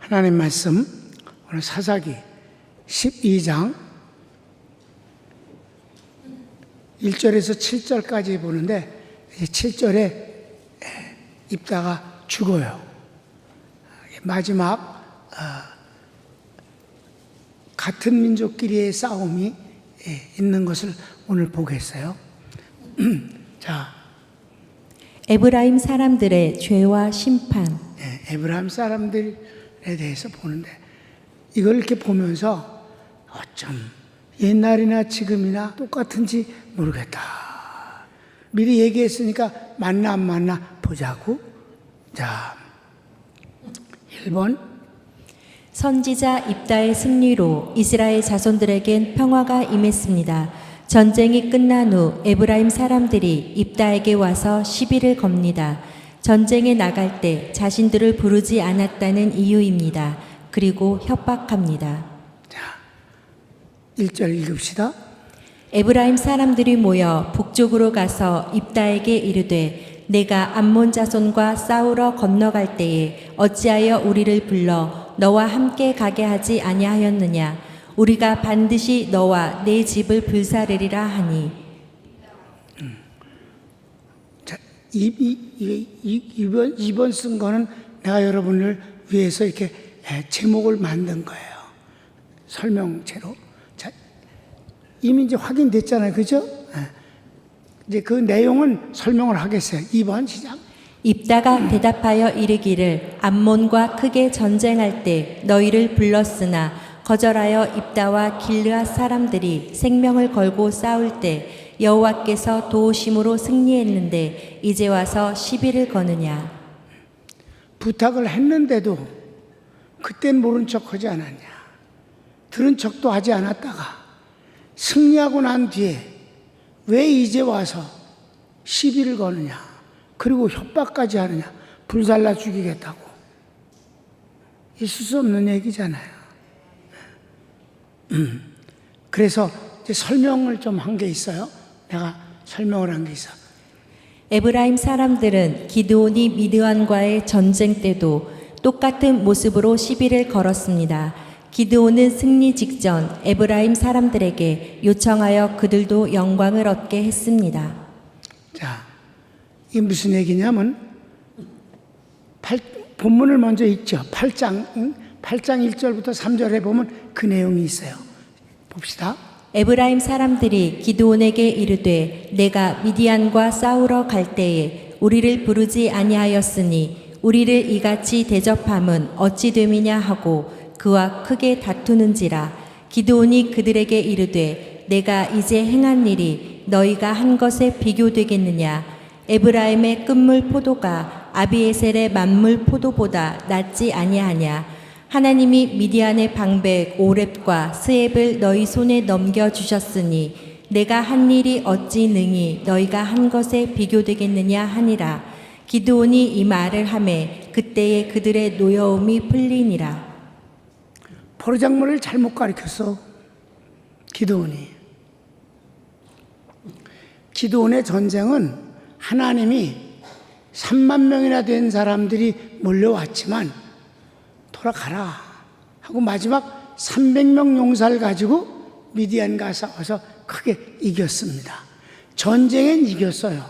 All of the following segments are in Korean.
하나님 말씀 오늘 사사기 12장 1절에서 7절까지 보는데 7절에 입다가 죽어요. 마지막 같은 민족끼리의 싸움이 있는 것을 오늘 보겠어요. 자, 에브라임 사람들의 죄와 심판. 에브라임 사람들에 대해서 보는데 이걸 이렇게 보면서 어쩜 옛날이나 지금이나 똑같은지 모르겠다. 미리 얘기했으니까 맞나 안 맞나 보자고. 자, 1번 선지자 입다의 승리로 이스라엘 자손들에겐 평화가 임했습니다. 전쟁이 끝난 후 에브라임 사람들이 입다에게 와서 시비를 겁니다. 전쟁에 나갈 때 자신들을 부르지 않았다는 이유입니다. 그리고 협박합니다. 자, 1절 읽읍시다. 에브라임 사람들이 모여 북쪽으로 가서 입다에게 이르되 내가 암몬 자손과 싸우러 건너갈 때에 어찌하여 우리를 불러 너와 함께 가게 하지 아니하였느냐. 우리가 반드시 너와 내 집을 불사르리라 하니. 자, 2번 쓴 거는 내가 여러분을 위해서 이렇게 제목을 만든 거예요. 설명체로. 자, 이미 이제 확인됐잖아요. 그죠? 이제 그 내용은 설명을 하겠어요. 2번 시작. 입다가 대답하여 이르기를 암몬과 크게 전쟁할 때 너희를 불렀으나 거절하여 입다와 길르앗 사람들이 생명을 걸고 싸울 때 여호와께서 도우심으로 승리했는데 이제 와서 시비를 거느냐. 부탁을 했는데도 그땐 모른 척 하지 않았냐. 들은 척도 하지 않았다가 승리하고 난 뒤에 왜 이제 와서 시비를 거느냐. 그리고 협박까지 하느냐. 불살라 죽이겠다고. 있을 수 없는 얘기잖아요. 그래서 이제 설명을 좀 한 게 있어요. 내가 설명을 한 게 있어. 에브라임 사람들은 기드온이 미드안과의 전쟁 때도 똑같은 모습으로 시비를 걸었습니다. 기드온은 승리 직전 에브라임 사람들에게 요청하여 그들도 영광을 얻게 했습니다. 자, 이게 무슨 얘기냐면 본문을 먼저 읽죠. 8장 1절부터 3절에 보면 그 내용이 있어요. 봅시다. 에브라임 사람들이 기드온에게 이르되 내가 미디안과 싸우러 갈 때에 우리를 부르지 아니하였으니 우리를 이같이 대접함은 어찌 됨이냐 하고 그와 크게 다투는지라. 기드온이 그들에게 이르되 내가 이제 행한 일이 너희가 한 것에 비교되겠느냐. 에브라임의 끝물 포도가 아비에셀의 만물 포도보다 낫지 아니하냐. 하나님이 미디안의 방백 오렙과 스앱을 너희 손에 넘겨주셨으니 내가 한 일이 어찌 능히 너희가 한 것에 비교되겠느냐 하니라. 기드온이 이 말을 하매 그때에 그들의 노여움이 풀리니라. 포로작물을 잘못 가르쳤어. 기드온이. 기드온의 전쟁은 하나님이 3만 명이나 된 사람들이 몰려왔지만 돌아가라 하고 마지막 300명 용사를 가지고 미디안과 싸워서 크게 이겼습니다. 전쟁엔 이겼어요.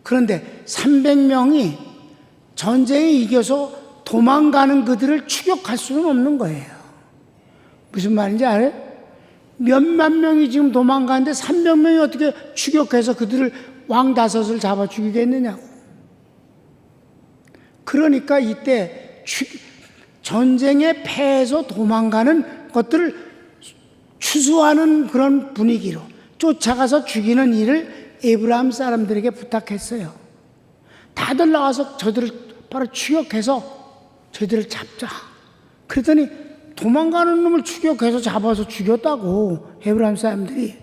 그런데 300명이 전쟁에 이겨서 도망가는 그들을 추격할 수는 없는 거예요. 무슨 말인지 알아요? 몇만 명이 지금 도망가는데 300명이 어떻게 추격해서 그들을 왕다섯을 잡아 죽이겠느냐고. 그러니까 이때 전쟁에 패해서 도망가는 것들을 추수하는 그런 분위기로 쫓아가서 죽이는 일을 에브라임 사람들에게 부탁했어요. 다들 나와서 저들을 바로 추격해서 저들을 잡자. 그랬더니 도망가는 놈을 추격해서 잡아서 죽였다고 에브라임 사람들이.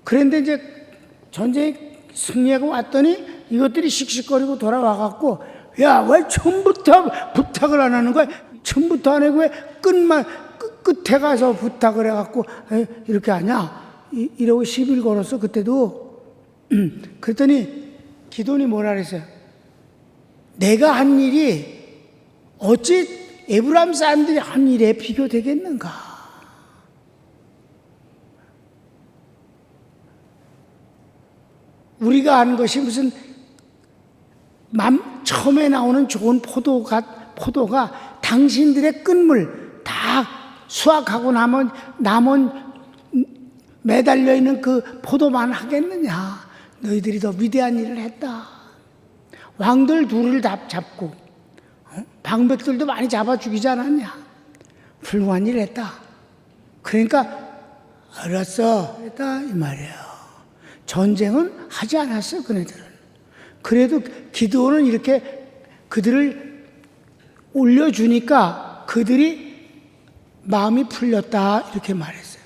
그런데 이제 전쟁에 승리하고 왔더니 이것들이 씩씩거리고 돌아와갖고 야, 왜 처음부터 부탁을 안 하는 거야? 처음부터 안 하고 왜 끝에 가서 부탁을 해갖고 이렇게 하냐? 이러고 시비를 걸었어, 그때도. 그랬더니 기도니 뭐라 그랬어요? 내가 한 일이 어찌 에브라임 사람들이 한 일에 비교되겠는가? 우리가 아는 것이 무슨 처음에 나오는 좋은 포도가 당신들의 끝물 다 수확하고 남은 매달려 있는 그 포도만 하겠느냐? 너희들이 더 위대한 일을 했다. 왕들 둘을 잡고 방백들도 많이 잡아 죽이지 않았냐? 훌륭한 일을 했다. 그러니까 알았어 했다 이 말이에요. 전쟁은 하지 않았어요 그네들은. 그래도 기드온은 이렇게 그들을 올려주니까 그들이 마음이 풀렸다 이렇게 말했어요.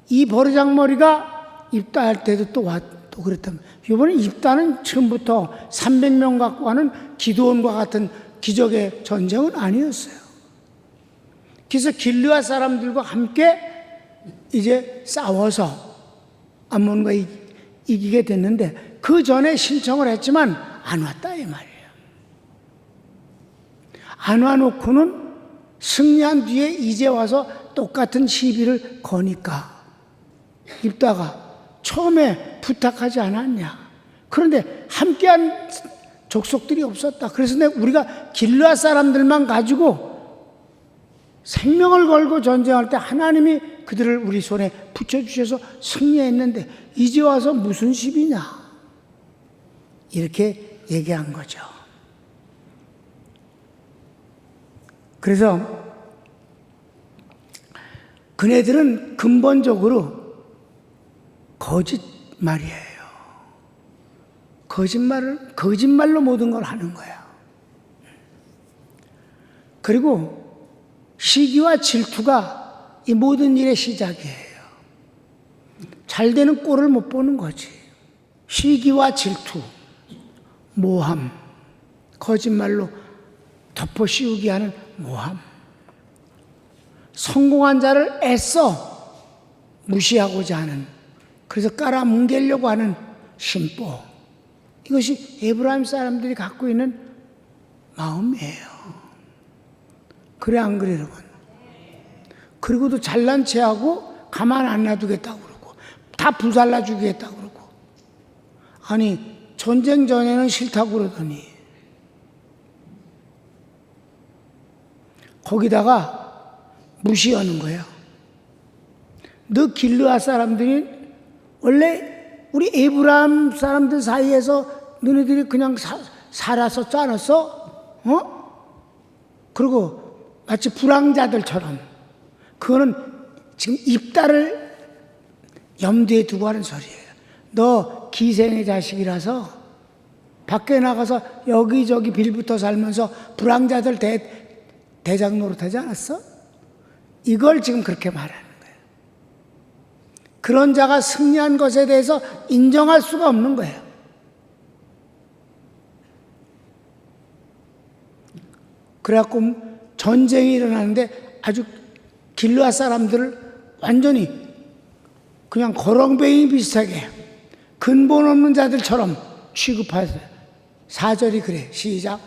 이 버르장머리가 입다할 때도 또 그랬다면 이번에 입다는 처음부터 300명 갖고 하는 기드온과 같은 기적의 전쟁은 아니었어요. 그래서 길르앗 사람들과 함께 이제 싸워서 암몬과 이기게 됐는데 그 전에 신청을 했지만 안 왔다 이 말이에요. 안 와놓고는 승리한 뒤에 이제 와서 똑같은 시비를 거니까 입다가 처음에 부탁하지 않았냐. 그런데 함께한 족속들이 없었다. 그래서 우리가 길르앗 사람들만 가지고 생명을 걸고 전쟁할 때 하나님이 그들을 우리 손에 붙여주셔서 승리했는데 이제 와서 무슨 시비냐 이렇게 얘기한 거죠. 그래서 그네들은 근본적으로 거짓말이에요. 거짓말로 모든 걸 하는 거야. 그리고 시기와 질투가 이 모든 일의 시작이에요. 잘 되는 꼴을 못 보는 거지. 시기와 질투, 모함, 거짓말로 덮어 씌우게 하는 모함. 성공한 자를 애써 무시하고자 하는, 그래서 깔아뭉개려고 하는 심보. 이것이 에브라임 사람들이 갖고 있는 마음이에요. 그래 안 그래 여러분? 그리고도 잘난 체하고 가만 안 놔두겠다고 그러고 다 불살라 주겠다고 그러고 아니 전쟁 전에는 싫다고 그러더니 거기다가 무시하는 거예요. 너 길르앗 사람들이 원래 우리 에브라임 사람들 사이에서 너네들이 그냥 살아서 짜놨어? 그리고 마치 불황자들처럼. 그거는 지금 입다를 염두에 두고 하는 소리예요. 너 기생의 자식이라서 밖에 나가서 여기저기 빌부터 살면서 불황자들 대장 노릇하지 않았어? 이걸 지금 그렇게 말하는 거예요. 그런 자가 승리한 것에 대해서 인정할 수가 없는 거예요. 그래갖고 전쟁이 일어나는데 아주 길르앗 사람들을 완전히 그냥 거렁뱅이 비슷하게 근본 없는 자들처럼 취급하세요. 4절이 그래. 시작.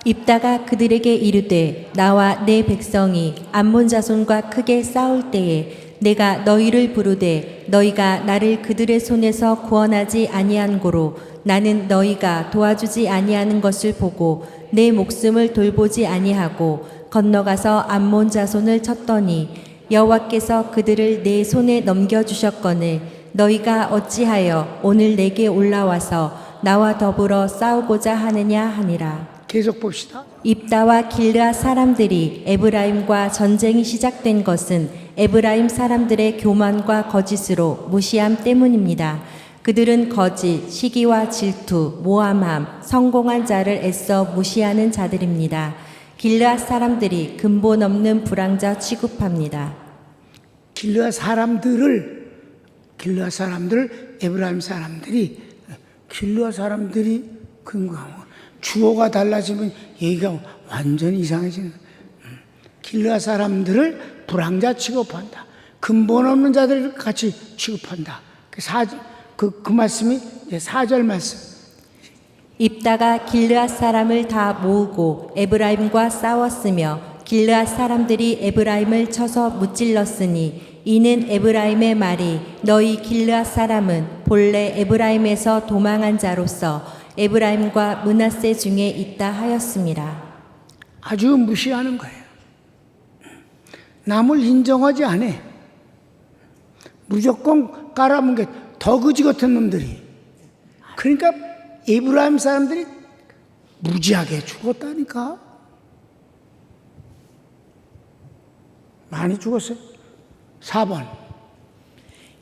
입다가 그들에게 이르되 나와 내 백성이 암몬 자손과 크게 싸울 때에 내가 너희를 부르되 너희가 나를 그들의 손에서 구원하지 아니한 고로 나는 너희가 도와주지 아니하는 것을 보고 내 목숨을 돌보지 아니하고 건너가서 암몬 자손을 쳤더니 여호와께서 그들을 내 손에 넘겨주셨거늘 너희가 어찌하여 오늘 내게 올라와서 나와 더불어 싸우고자 하느냐 하니라. 계속 봅시다. 입다와 길르앗 사람들이 에브라임과 전쟁이 시작된 것은 에브라임 사람들의 교만과 거짓으로 무시함 때문입니다. 그들은 거짓, 시기와 질투, 모함함, 성공한 자를 애써 무시하는 자들입니다. 길르앗 사람들이 근본 없는 불황자 취급합니다. 길르앗 사람들, 에브라임 사람들이 주어가 달라지면 얘기가 완전히 이상해지는 거예요. 길르앗 사람들을 불황자 취급한다. 근본 없는 자들 같이 취급한다. 그 말씀이 이제 4절 말씀. 입다가 길르앗 사람을 다 모으고 에브라임과 싸웠으며 길르앗 사람들이 에브라임을 쳐서 무찔렀으니 이는 에브라임의 말이 너희 길르앗 사람은 본래 에브라임에서 도망한 자로서 에브라임과 므낫세 중에 있다 하였습니다. 아주 무시하는 거예요. 남을 인정하지 않아. 무조건 깔아뭉개 더 그지 같은 놈들이. 그러니까 에브라임 사람들이 무지하게 죽었다니까. 많이 죽었어요. 4번.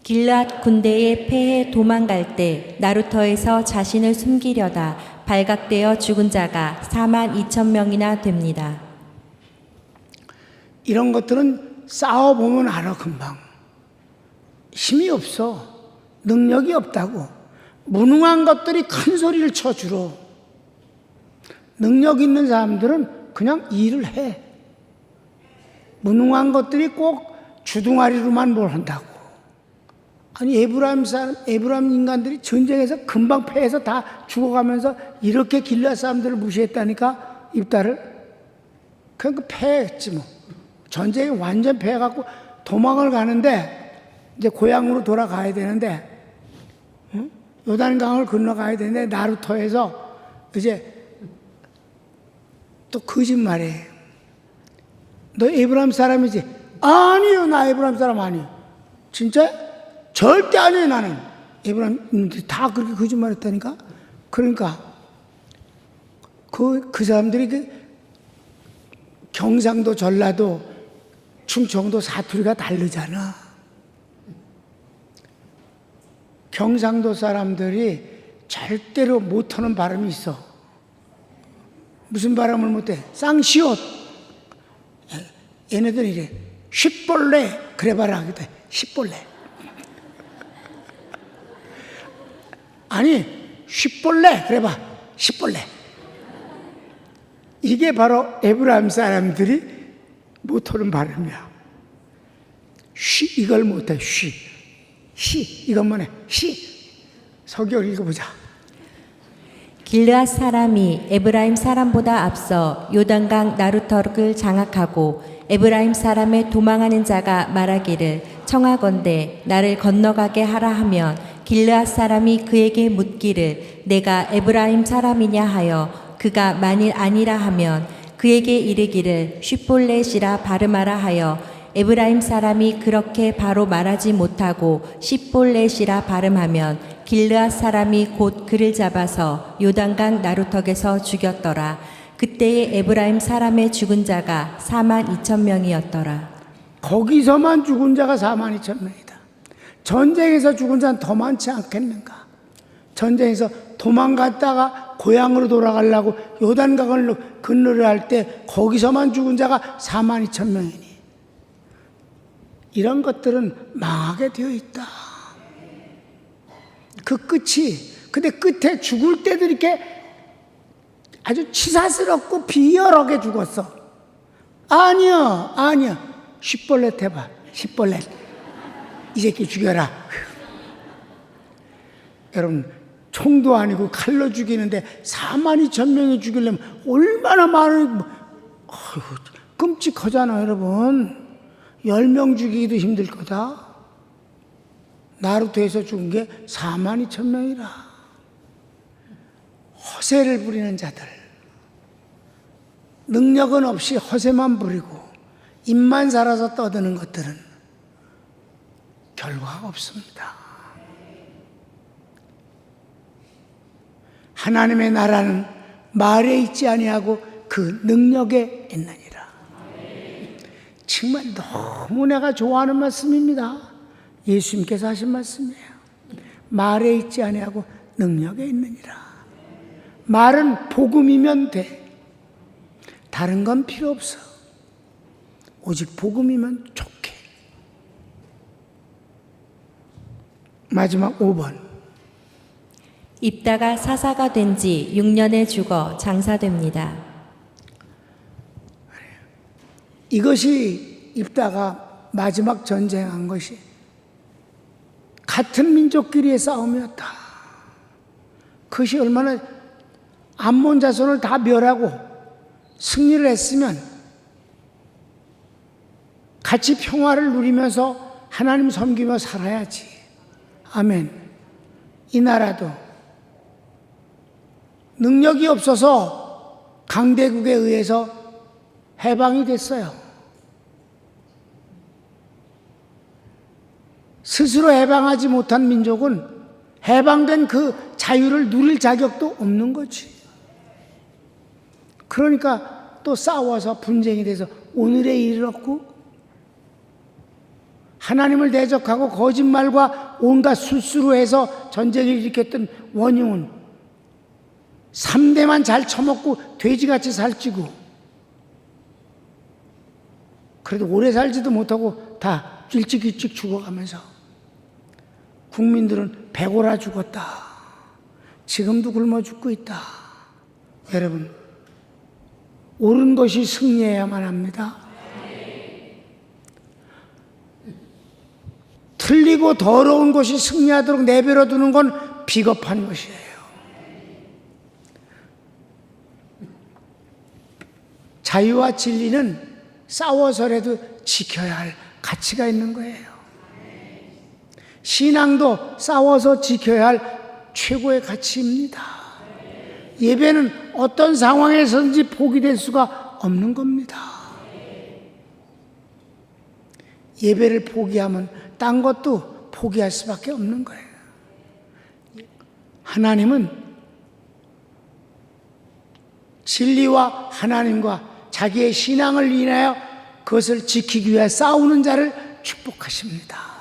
길르앗 군대에 패해 도망갈 때 나루터에서 자신을 숨기려다 발각되어 죽은 자가 42,000명이나 됩니다. 이런 것들은 싸워보면 알아 금방. 힘이 없어. 능력이 없다고. 무능한 것들이 큰 소리를 쳐 주로. 능력 있는 사람들은 그냥 일을 해. 무능한 것들이 꼭 주둥아리로만 뭘 한다고. 아니 에브라임 인간들이 전쟁에서 금방 패해서 다 죽어가면서 이렇게 길르앗 사람들을 무시했다니까. 입다를. 그러니까 패했지 뭐. 전쟁에 완전 패해갖고 도망을 가는데 이제 고향으로 돌아가야 되는데, 응? 요단강을 건너가야 되는데 나루터에서 이제 또 거짓말해. 너 에브라임 사람이지? 아니요, 나 에브라임 사람 아니에요. 진짜? 절대 아니에요, 나는. 에브라임들이 다 그렇게 거짓말했다니까. 그러니까 그 사람들이 경상도, 전라도, 충청도 사투리가 다르잖아. 경상도 사람들이 절대로 못하는 발음이 있어. 무슨 발음을 못해? 쌍시옷. 얘네들이 이래. 쉿볼래. 그래봐라. 쉿볼래. 아니, 쉿볼래. 그래봐. 쉿볼래. 이게 바로 에브라임 사람들이 못하는 발음이야. 쉬, 이걸 못해. 쉬. 시, 이것만 해. 시. 서기를 읽어보자. 길르앗 사람이 에브라임 사람보다 앞서 요단강 나루터를 장악하고 에브라임 사람의 도망하는 자가 말하기를 청하건대 나를 건너가게 하라 하면 길르앗 사람이 그에게 묻기를 내가 에브라임 사람이냐 하여 그가 만일 아니라 하면 그에게 이르기를 쉿볼렛이라 발음하라 하여 에브라임 사람이 그렇게 바로 말하지 못하고 쉿볼렛이라 발음하면 길르앗 사람이 곧 그를 잡아서 요단강 나루턱에서 죽였더라. 그때의 에브라임 사람의 죽은 자가 42,000명이었더라. 거기서만 죽은 자가 42,000명이다. 전쟁에서 죽은 자는 더 많지 않겠는가? 전쟁에서 도망갔다가 고향으로 돌아가려고 요단강을 건너려 할 때 거기서만 죽은 자가 42,000명이니 이런 것들은 망하게 되어 있다. 그 끝이, 근데 끝에 죽을 때도 이렇게 아주 치사스럽고 비열하게 죽었어. 아니야. 쉿볼렛 해봐. 쉿볼렛. 이 새끼 죽여라. 여러분, 총도 아니고 칼로 죽이는데 42,000명이 죽이려면 얼마나 많은, 끔찍하잖아, 여러분. 10명 죽이기도 힘들 거다. 나루토에서 죽은 게 42,000명이라. 허세를 부리는 자들, 능력은 없이 허세만 부리고 입만 살아서 떠드는 것들은 결과가 없습니다. 하나님의 나라는 말에 있지 아니하고 그 능력에 있느니라. 정말 너무 내가 좋아하는 말씀입니다. 예수님께서 하신 말씀이에요. 말에 있지 아니하고 능력에 있느니라. 말은 복음이면 돼. 다른 건 필요 없어. 오직 복음이면 좋게. 마지막 5번. 입다가 사사가 된 지 6년에 죽어 장사됩니다. 이것이 입다가 마지막 전쟁한 것이 같은 민족끼리의 싸움이었다. 그것이 얼마나 암몬 자손을 다 멸하고 승리를 했으면 같이 평화를 누리면서 하나님 섬기며 살아야지. 아멘. 이 나라도 능력이 없어서 강대국에 의해서 해방이 됐어요. 스스로 해방하지 못한 민족은 해방된 그 자유를 누릴 자격도 없는 거지. 그러니까 또 싸워서 분쟁이 돼서 오늘에 이르렀고, 하나님을 대적하고 거짓말과 온갖 술수로 해서 전쟁을 일으켰던 원흉은 3대만 잘 처먹고 돼지같이 살찌고, 그래도 오래 살지도 못하고 다 일찍 죽어가면서 국민들은 배고라 죽었다. 지금도 굶어 죽고 있다. 여러분, 옳은 것이 승리해야만 합니다. 틀리고 더러운 것이 승리하도록 내버려 두는 건 비겁한 것이에요. 자유와 진리는 싸워서라도 지켜야 할 가치가 있는 거예요. 신앙도 싸워서 지켜야 할 최고의 가치입니다. 예배는 어떤 상황에서든지 포기될 수가 없는 겁니다. 예배를 포기하면 딴 것도 포기할 수밖에 없는 거예요. 하나님은 진리와 하나님과 자기의 신앙을 인하여 그것을 지키기 위해 싸우는 자를 축복하십니다.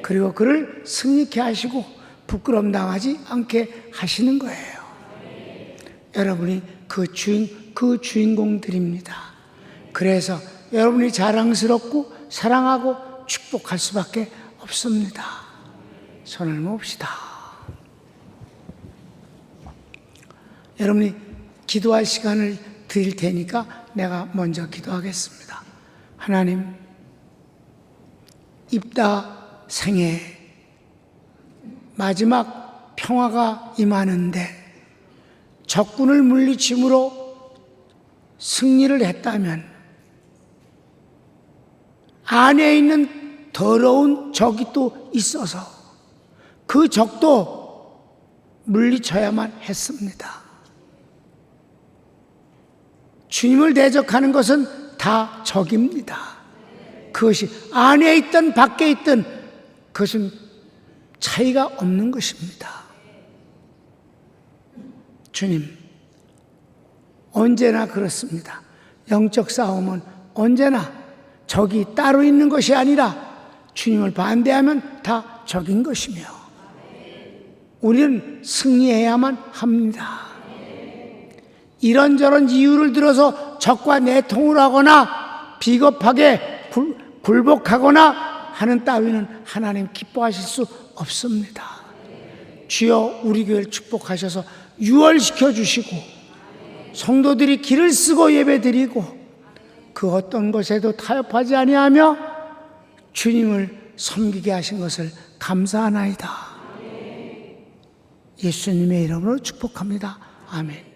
그리고 그를 승리케 하시고 부끄럼 당하지 않게 하시는 거예요. 여러분이 그 주인공들입니다. 그래서 여러분이 자랑스럽고 사랑하고 축복할 수밖에 없습니다. 손을 모읍시다. 여러분이 기도할 시간을 드릴 테니까 내가 먼저 기도하겠습니다. 하나님, 입다 생에 마지막 평화가 임하는데 적군을 물리침으로 승리를 했다면 안에 있는 더러운 적이 또 있어서 그 적도 물리쳐야만 했습니다. 주님을 대적하는 것은 다 적입니다. 그것이 안에 있든 밖에 있든 그것은 차이가 없는 것입니다. 주님, 언제나 그렇습니다. 영적 싸움은 언제나 적이 따로 있는 것이 아니라 주님을 반대하면 다 적인 것이며 우리는 승리해야만 합니다. 이런저런 이유를 들어서 적과 내통을 하거나 비겁하게 굴복하거나 하는 따위는 하나님 기뻐하실 수 없습니다. 주여 우리 교회를 축복하셔서 유월시켜 주시고 성도들이 길을 쓰고 예배드리고 그 어떤 것에도 타협하지 아니하며 주님을 섬기게 하신 것을 감사하나이다. 예수님의 이름으로 축복합니다. 아멘.